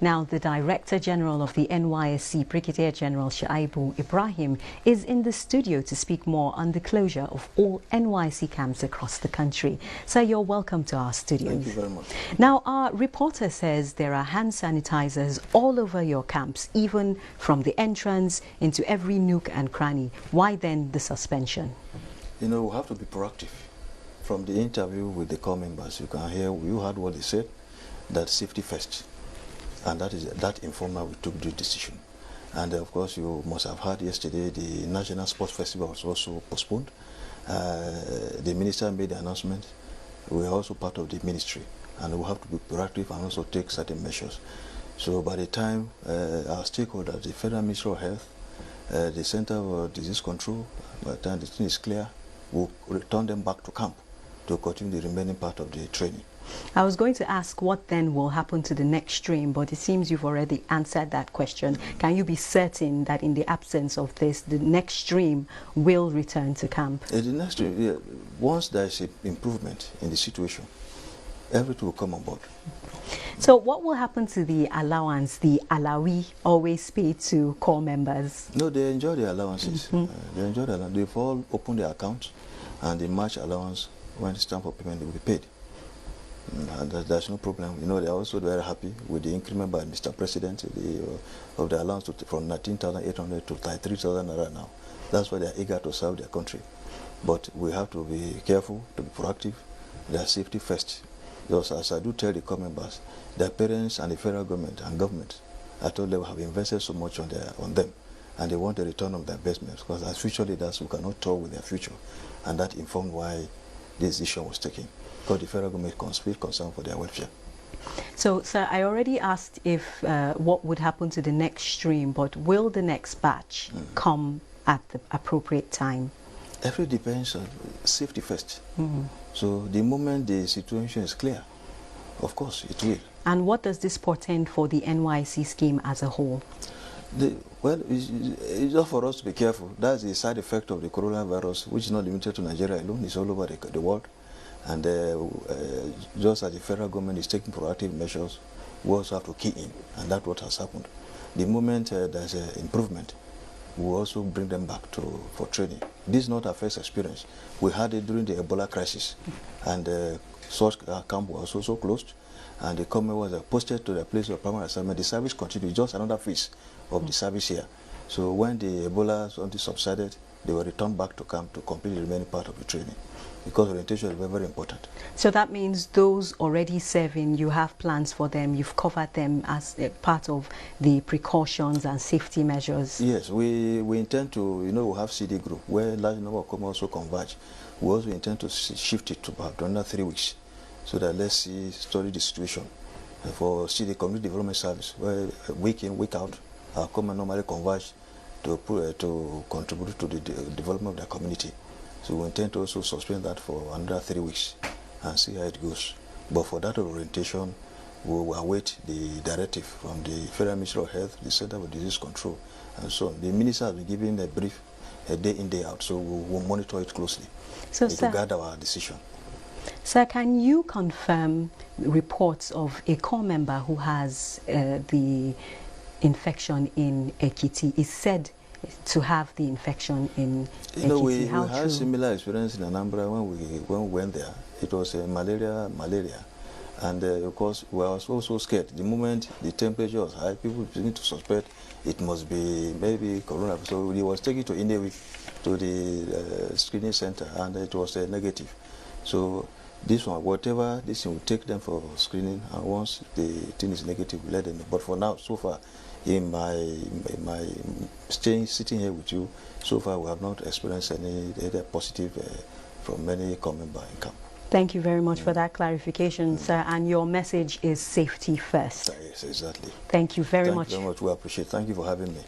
Now, the Director General of the nysc, Brigadier General Shaibu Ibrahim, is in the studio to speak more on the closure of all nysc camps across the country. Sir, you're welcome to our studios. Thank you very much. Now, our reporter says there are hand sanitizers all over your camps, even from the entrance into every nook and cranny. Why then the suspension? You know, we have to be proactive. From the interview with the corps members, you can hear, you heard what they said, that safety first. And that informed how we took the decision. And of course, you must have heard yesterday, the National Sports Festival was also postponed. The minister made the announcement. We are also part of the ministry, and we have to be proactive and also take certain measures. So by the time our stakeholders, the Federal Ministry of Health, the Center for Disease Control, by the time the thing is clear, we'll return them back to camp to continue the remaining part of the training. I was going to ask what then will happen to the next stream, but it seems you've already answered that question. Can you be certain that in the absence of this, the next stream will return to camp? The next stream, yeah, once there is an improvement in the situation, everything will come on board. So what will happen to the allowance the Alawi always pay to corps members? No, they enjoy the allowances. They enjoy the allowance. They've all opened their accounts, and the March allowance, when it's time for payment, they will be paid. And there's no problem. You know, they're also very happy with the increment by Mr. President of the allowance from 19,800 to 33,000 naira now. That's why they're eager to serve their country. But we have to be careful, to be proactive. Their safety first. Because as I do tell the corps members, their parents and the federal government and government at all levels have invested so much on them, and they want a return of their investments, because as future leaders we cannot toy with their future, and that informed why this decision was taken, because the federal government is concerned for their welfare. So, sir, I already asked if what would happen to the next stream, but will the next batch come at the appropriate time? Everything depends on safety first. So the moment the situation is clear, of course it will. And what does this portend for the nysc scheme as a whole? Well, it's just for us to be careful. That's the side effect of the coronavirus, which is not limited to Nigeria alone, it's all over the world. And just as the federal government is taking proactive measures, we also have to key in, and that's what has happened. The moment there's an improvement, we also bring them back for training. This is not our first experience. We had it during the Ebola crisis, and such camp was also closed, and the corps was posted to the place of primary assignment. The service continued, just another phase of the service here. So when the Ebola subsided, they were returned back to camp to complete the remaining part of the training, because orientation is very, very important. So that means those already serving, you have plans for them, you've covered them as a part of the precautions and safety measures? Yes, we intend to, you know, we have CD group where a large number of corps also converge. We also intend to shift it to about another 3 weeks, so that let's study the situation. For CD Community Development Service, where week in, week out, our corps normally converge to contribute to the development of the community. So we intend to also suspend that for another 3 weeks and see how it goes. But for that orientation, we will await the directive from the Federal Ministry of Health, the Center for Disease Control, and so on. The minister has been given a brief day in, day out, so we will monitor it closely to guide our decision. Sir, can you confirm reports of a corps member who has the infection in Ekiti is said to have the infection in Ekiti? You know, we had similar experience in Anambra when we went there. It was malaria, and of course we were so scared. The moment the temperature was high, people began to suspect it must be maybe corona. So he was taken to Inewi, to the screening center, and it was negative. So this one, whatever this thing, will take them for screening, and once the thing is negative, we let them know. But for now, so far, in my sitting here with you, so far we have not experienced any positive from any corps member in camp. Thank you very much for that clarification, sir. And your message is safety first. Yes, exactly. Thank you very much. Thank you very much. We appreciate it. Thank you for having me.